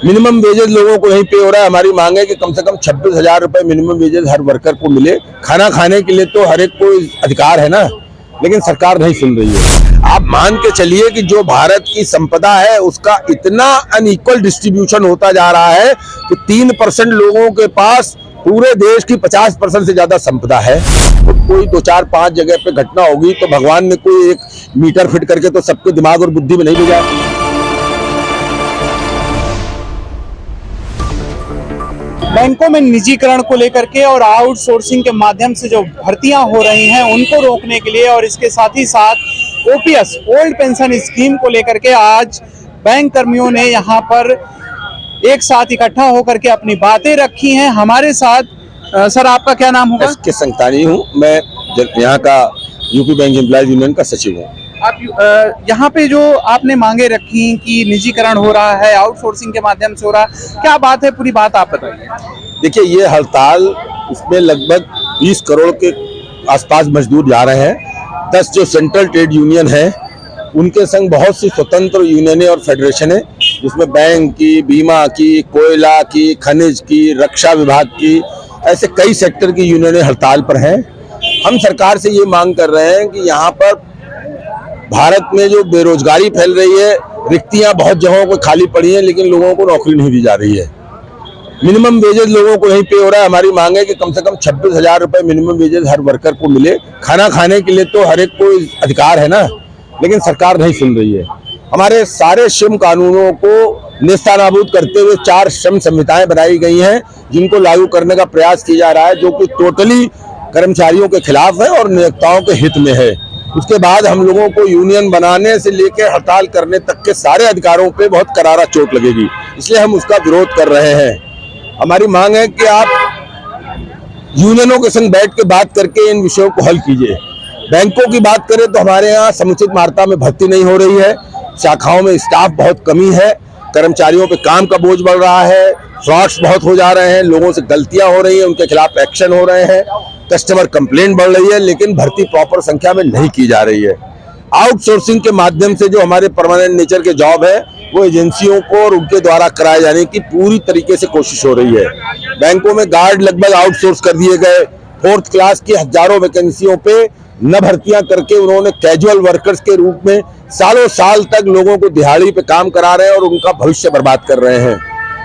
Minimum wages लोगों को नहीं पे हो रहा है। हमारी मांग है कि कम से कम 26,000 रुपए मिनिमम वेजेस हर वर्कर को मिले। खाना खाने के लिए तो हर एक को अधिकार है ना, लेकिन सरकार नहीं सुन रही है। आप मान के चलिए कि जो भारत की संपदा है उसका इतना अनइक्वल डिस्ट्रीब्यूशन होता जा रहा है कि 3% लोगों के पास पूरे देश की 50% से ज्यादा संपदा है। तो कोई 2, 4, 5 जगह पे घटना होगी तो भगवान ने कोई एक मीटर फिट करके तो सबके दिमाग और बुद्धि में नहीं भेजा। बैंकों में निजीकरण को लेकर के और आउटसोर्सिंग के माध्यम से जो भर्तियां हो रही हैं उनको रोकने के लिए और इसके साथ ही साथ ओपीएस ओल्ड पेंशन स्कीम को लेकर के आज बैंक कर्मियों ने यहां पर एक साथ इकट्ठा होकर के अपनी बातें रखी हैं। हमारे साथ सर, आपका क्या नाम होगा? के संतानी हूँ मैं, यहाँ का यूपी बैंक एम्प्लॉयज यूनियन का सचिव हूँ। आप यहाँ पे जो आपने मांगे रखी कि निजीकरण हो रहा है, आउटसोर्सिंग के माध्यम से हो रहा है, क्या बात है? पूरी बात आप बताइए। देखिए, ये हड़ताल इसमें लगभग 20 करोड़ के आसपास मजदूर जा रहे हैं। 10 जो सेंट्रल ट्रेड यूनियन है उनके संग बहुत सी स्वतंत्र यूनियनें और फेडरेशन है, जिसमें बैंक की, बीमा की, कोयला की, खनिज की, रक्षा विभाग की, ऐसे कई सेक्टर की यूनियनें हड़ताल पर हैं। हम सरकार से ये मांग कर रहे हैं कि यहाँ पर भारत में जो बेरोजगारी फैल रही है, रिक्तियां बहुत जगहों पर खाली पड़ी हैं, लेकिन लोगों को नौकरी नहीं दी जा रही है। मिनिमम वेजेस लोगों को नहीं पे हो रहा है। हमारी मांग है कि कम से कम 26,000 रुपए मिनिमम वेजेस हर वर्कर को मिले। खाना खाने के लिए तो हर एक को अधिकार है ना, लेकिन सरकार नहीं सुन रही है। हमारे सारे श्रम कानूनों को नेस्तनाबूद करते हुए 4 श्रम संहिताएं बनाई गई हैं, जिनको लागू करने का प्रयास किया जा रहा है, जो कि टोटली कर्मचारियों के खिलाफ है और नियोक्ताओं के हित में है। उसके बाद हम लोगों को यूनियन बनाने से लेकर हड़ताल करने तक के सारे अधिकारों पे बहुत करारा चोट लगेगी, इसलिए हम उसका विरोध कर रहे हैं। हमारी मांग है कि आप यूनियनों के संग बैठ के बात करके इन विषयों को हल कीजिए। बैंकों की बात करें तो हमारे यहाँ समुचित मात्रा में भर्ती नहीं हो रही है, शाखाओं में स्टाफ बहुत कमी है, कर्मचारियों पे काम का बोझ बढ़ रहा है, फ्रॉड्स बहुत हो जा रहे हैं, लोगों से गलतियां हो रही हैं, उनके खिलाफ एक्शन हो रहे हैं, कस्टमर कंप्लेंट बढ़ रही है, लेकिन भर्ती प्रॉपर संख्या में नहीं की जा रही है। आउटसोर्सिंग के माध्यम से जो हमारे परमानेंट नेचर के जॉब है वो एजेंसियों को और उनके द्वारा कराए जाने की पूरी तरीके से कोशिश हो रही है। बैंकों में गार्ड लगभग आउटसोर्स कर दिए गए। 4th क्लास की हजारों वैकेंसियों पे न भर्तियां करके उन्होंने कैजुअल वर्कर्स के रूप में सालों साल तक लोगों को दिहाड़ी पे काम करा रहे हैं और उनका भविष्य बर्बाद कर रहे हैं।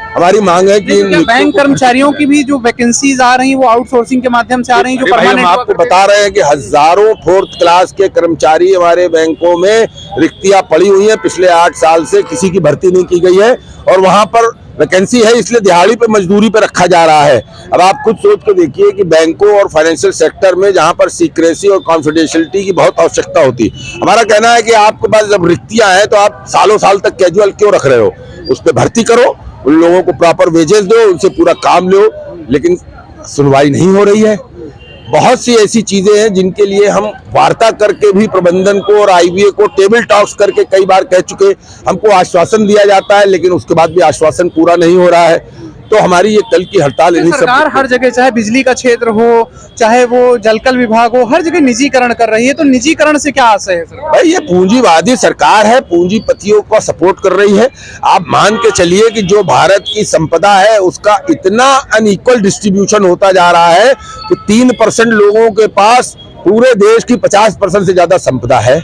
हमारी मांग है कि बैंक कर्मचारियों की भी जो वैकेंसीज आ रही हैं वो आउटसोर्सिंग के माध्यम से आ रही हैं, जो परमानेंट। हम आपको बता रहे हैं कि हजारों 4th क्लास के कर्मचारी हमारे बैंकों में रिक्तियां पड़ी हुई हैं। पिछले 8 साल से किसी की भर्ती नहीं की गई है और वहां पर वैकेंसी है, इसलिए दिहाड़ी पे मजदूरी पे रखा जा रहा है। अब आप खुद सोच के देखिए कि बैंकों और फाइनेंशियल सेक्टर में जहां पर सीक्रेसी और कॉन्फिडेंशियलिटी की बहुत आवश्यकता होती, हमारा कहना है कि आपके पास जब रिक्तियां हैं तो आप सालों साल तक कैजुअल क्यों रख रहे हो? उस पर भर्ती करो, उन लोगों को प्रॉपर वेजेस दो, उनसे पूरा काम लो, लेकिन सुनवाई नहीं हो रही है। बहुत सी ऐसी चीजें हैं जिनके लिए हम वार्ता करके भी प्रबंधन को और आईबीए को टेबल टॉक्स करके कई बार कह चुके। हमको आश्वासन दिया जाता है, लेकिन उसके बाद भी आश्वासन पूरा नहीं हो रहा है। तो हमारी ये कल की हड़ताल सरकार हर जगह, चाहे बिजली का क्षेत्र हो, चाहे वो जलकल विभाग हो, हर जगह निजीकरण कर रही है। तो निजीकरण से क्या आशय है सर? भाई, ये पूंजीवादी सरकार है, पूंजीपतियों को सपोर्ट कर रही है। आप मान के चलिए कि जो भारत की संपदा है उसका इतना अनइक्वल डिस्ट्रीब्यूशन होता जा रहा है कि 3% लोगों के पास पूरे देश की 50% से ज्यादा संपदा है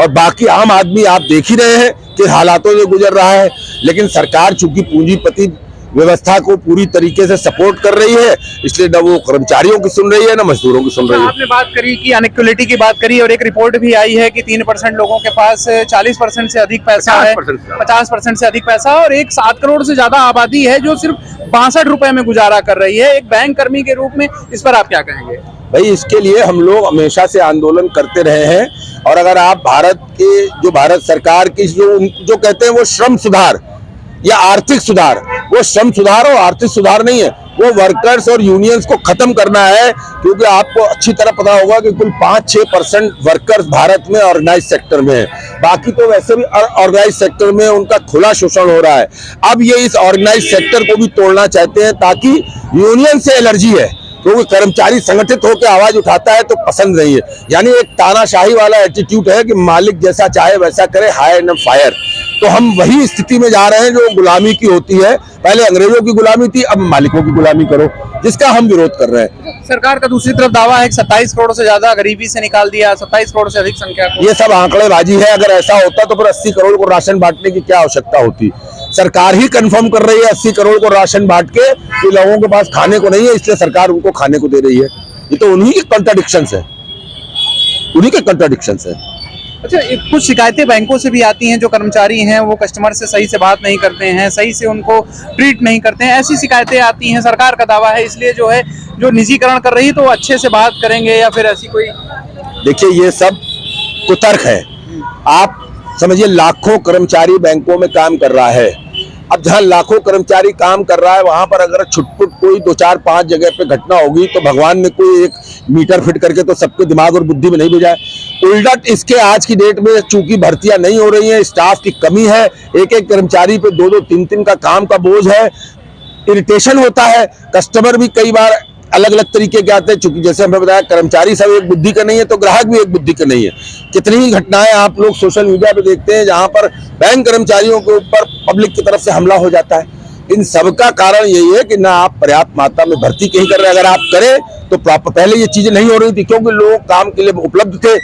और बाकी आम आदमी आप देख ही रहे हैं कि हालातों से गुजर रहा है। लेकिन सरकार चूंकि पूंजीपति व्यवस्था को पूरी तरीके से सपोर्ट कर रही है, इसलिए न वो कर्मचारियों की सुन रही है, न मजदूरों की सुन रही है। आपने बात करी कि अनइक्वलिटी की बात करी और एक रिपोर्ट भी आई है कि 3% लोगों के पास 40% से अधिक पैसा है, 50% से अधिक पैसा, और 7 करोड़ से ज्यादा आबादी है जो सिर्फ 62 रुपए में गुजारा कर रही है। एक बैंक कर्मी के रूप में इस पर आप क्या कहेंगे? भाई, इसके लिए हम लोग हमेशा से आंदोलन करते रहे हैं और अगर आप भारत सरकार की जो कहते हैं वो श्रम सुधार या आर्थिक सुधार, वो श्रम सुधार और आर्थिक सुधार नहीं है, वो वर्कर्स और यूनियंस को खत्म करना है। क्योंकि आपको अच्छी तरह पता होगा कि कुल 5-6% वर्कर्स भारत में ऑर्गेनाइज सेक्टर में है, बाकी तो वैसे भी ऑर्गेनाइज सेक्टर में उनका खुला शोषण हो रहा है। अब ये इस ऑर्गेनाइज सेक्टर को भी तोड़ना चाहते हैं ताकि यूनियन से एलर्जी है, क्योंकि कर्मचारी संगठित होकर आवाज उठाता है तो पसंद नहीं है। यानी एक तानाशाही वाला एटीट्यूड है कि मालिक जैसा चाहे वैसा करे, हायर न फायर। तो हम वही स्थिति में जा रहे हैं जो गुलामी की होती है। पहले अंग्रेजों की गुलामी थी, अब मालिकों की गुलामी करो, जिसका हम विरोध कर रहे हैं। सरकार का दूसरी तरफ दावा है कि 27 करोड़ से ज्यादा गरीबी से निकाल दिया, 27 करोड़ से अधिक संख्या को। ये सब आंकड़ेबाजी है। अगर ऐसा होता तो फिर 80 करोड़ को राशन बांटने की क्या आवश्यकता होती। सरकार ही कंफर्म कर रही है 80 करोड़ को राशन बांट के कि लोगों के पास खाने को नहीं है, इसलिए सरकार उनको खाने को दे रही है। ये तो उन्हीं के कॉन्ट्राडिक्शंस है, उन्हीं के कॉन्ट्राडिक्शंस है। अच्छा, कुछ शिकायतें बैंकों से भी आती हैं, जो कर्मचारी हैं वो कस्टमर से सही से बात नहीं करते हैं, सही से उनको ट्रीट नहीं करते हैं, ऐसी शिकायतें आती हैं। सरकार का दावा है इसलिए जो है जो निजीकरण कर रही है तो वो अच्छे से बात करेंगे, या फिर ऐसी कोई। देखिए, ये सब कुतर्क है। आप समझिए, लाखों कर्मचारी बैंकों में काम कर रहा है। अब जहां लाखों कर्मचारी काम कर रहा है वहां पर अगर छुटपुट कोई 2 4 5 जगह पे घटना होगी तो भगवान ने कोई एक मीटर फिट करके तो सबके दिमाग और बुद्धि में नहीं भेजा है। उल्टा इसके आज की डेट में चूंकि भर्तियां नहीं हो रही हैं, स्टाफ की कमी है, एक एक कर्मचारी पे 2 2 3 3 का काम का बोझ है, इरिटेशन होता है। कस्टमर भी कई बार अलग अलग तरीके के आते हैं, चूंकि जैसे हमने बताया कर्मचारी सब एक बुद्धि का नहीं है तो ग्राहक भी एक बुद्धि का नहीं है। कितनी ही घटनाएं आप लोग सोशल मीडिया पे देखते हैं जहां पर बैंक कर्मचारियों के ऊपर पब्लिक की तरफ से हमला हो जाता है। इन सब का कारण यही है कि ना आप पर्याप्त मात्रा में भर्ती कहीं कर रहे हैं। अगर आप करें तो प्रॉपर, पहले ये चीजें नहीं हो रही थी क्योंकि लोग काम के लिए उपलब्ध थे।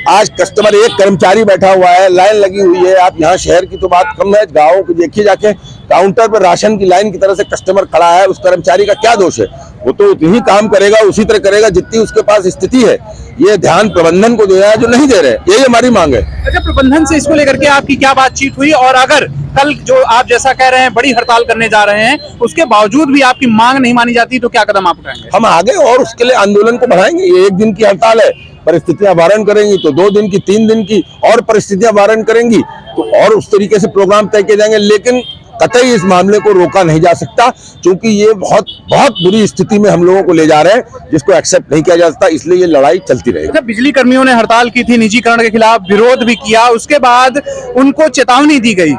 आज कस्टमर, एक कर्मचारी बैठा हुआ है, लाइन लगी हुई है। आप यहाँ शहर की तो बात कम है, गाँव को देखिए जाके, काउंटर पर राशन की लाइन की तरह से कस्टमर खड़ा है। उस कर्मचारी का क्या दोष है? वो तो उतनी ही काम करेगा, उसी तरह करेगा जितनी उसके पास स्थिति है। ये ध्यान प्रबंधन को देना है जो नहीं दे रहे, यही हमारी मांग है। अच्छा, प्रबंधन से इसको लेकर के आपकी क्या बातचीत हुई, और अगर कल जो आप जैसा कह रहे हैं बड़ी हड़ताल करने जा रहे हैं उसके बावजूद भी आपकी मांग नहीं मानी जाती तो क्या कदम आप उठाएंगे? हम आगे और उसके लिए आंदोलन को बढ़ाएंगे। ये 1 दिन की हड़ताल है, परिस्थितियां वारण करेंगी तो 2 दिन की, 3 दिन की, और परिस्थितियां वारण करेंगी तो और उस तरीके से प्रोग्राम तय किए जाएंगे। लेकिन कतई इस मामले को रोका नहीं जा सकता क्योंकि ये बहुत बहुत बुरी स्थिति में हम लोगों को ले जा रहे हैं जिसको एक्सेप्ट नहीं किया जा सकता, इसलिए ये लड़ाई चलती रहेगी। अच्छा, बिजली कर्मियों ने हड़ताल की थी, निजीकरण के खिलाफ विरोध भी किया, उसके बाद उनको चेतावनी दी गई।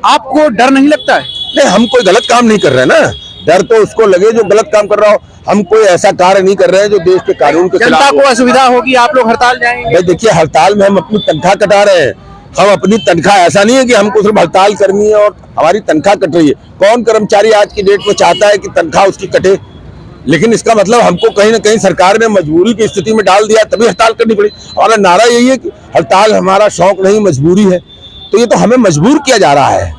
आपको डर नहीं लगता है? नहीं, हम कोई गलत काम नहीं कर रहे हैं ना। डर तो उसको लगे जो गलत काम कर रहा हो। हम कोई ऐसा कार्य नहीं कर रहे हैं जो देश के कानून के खिलाफ हो। जनता को असुविधा होगी, आप लोग हड़ताल जाएंगे? भाई देखिए, हड़ताल में हम अपनी तनख्वाह कटा रहे हैं। हम अपनी तनख्वाह, ऐसा नहीं है कि हमको सिर्फ हड़ताल करनी है और हमारी तनख्वाह कट रही है। कौन कर्मचारी आज की डेट में चाहता है कि तनख्वाह उसकी कटे? लेकिन इसका मतलब हमको कहीं ना कहीं सरकार ने मजबूरी की स्थिति में डाल दिया, तभी हड़ताल करनी पड़ी। और नारा यही है कि हड़ताल हमारा शौक नहीं, मजबूरी है। तो ये तो हमें मजबूर किया जा रहा है,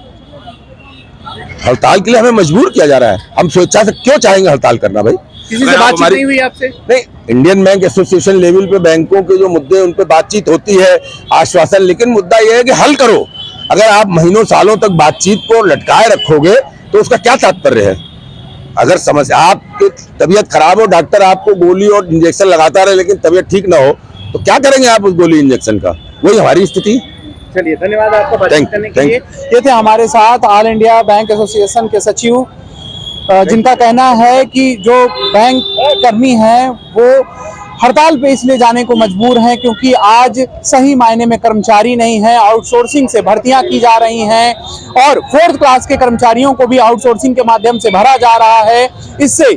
हड़ताल के लिए हमें मजबूर किया जा रहा है। हम स्वेच्छा से क्यों चाहेंगे हड़ताल करना? भाई किसी से बातचीत नहीं हुई आपसे? नहीं, इंडियन बैंक एसोसिएशन लेवल पे बैंकों के जो मुद्दे उन पे बातचीत होती है, आश्वासन, लेकिन मुद्दा यह है कि हल करो। अगर आप महीनों सालों तक बातचीत को लटकाए रखोगे तो उसका क्या तात्पर्य है? अगर समस्या, आपकी तबीयत खराब हो, डॉक्टर आपको गोली और इंजेक्शन लगाता रहे लेकिन तबीयत ठीक ना हो तो क्या करेंगे आप उस गोली इंजेक्शन का? वही हमारी स्थिति। चलिए, धन्यवाद आपका बातचीत करने के लिए। ये थे हमारे साथ ऑल इंडिया बैंक एसोसिएशन के सचिव, जिनका कहना है कि जो बैंक कर्मी हैं वो हड़ताल पे इसलिए जाने को मजबूर हैं क्योंकि आज सही मायने में कर्मचारी नहीं है, आउटसोर्सिंग से भर्तियां की जा रही हैं और 4th क्लास के कर्मचारियों को भी आउटसोर्सिंग के माध्यम से भरा जा रहा है। इससे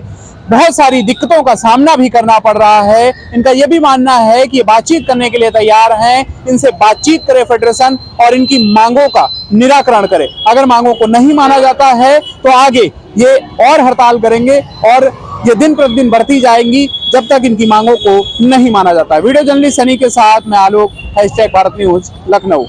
बहुत सारी दिक्कतों का सामना भी करना पड़ रहा है। इनका यह भी मानना है कि ये बातचीत करने के लिए तैयार हैं, इनसे बातचीत करे फेडरेशन और इनकी मांगों का निराकरण करे। अगर मांगों को नहीं माना जाता है तो आगे ये और हड़ताल करेंगे और ये दिन प्रतिदिन बढ़ती जाएंगी जब तक इनकी मांगों को नहीं माना जाता है। वीडियो जर्नलिस्ट सनी के साथ मैं आलोक, #भारत न्यूज, लखनऊ।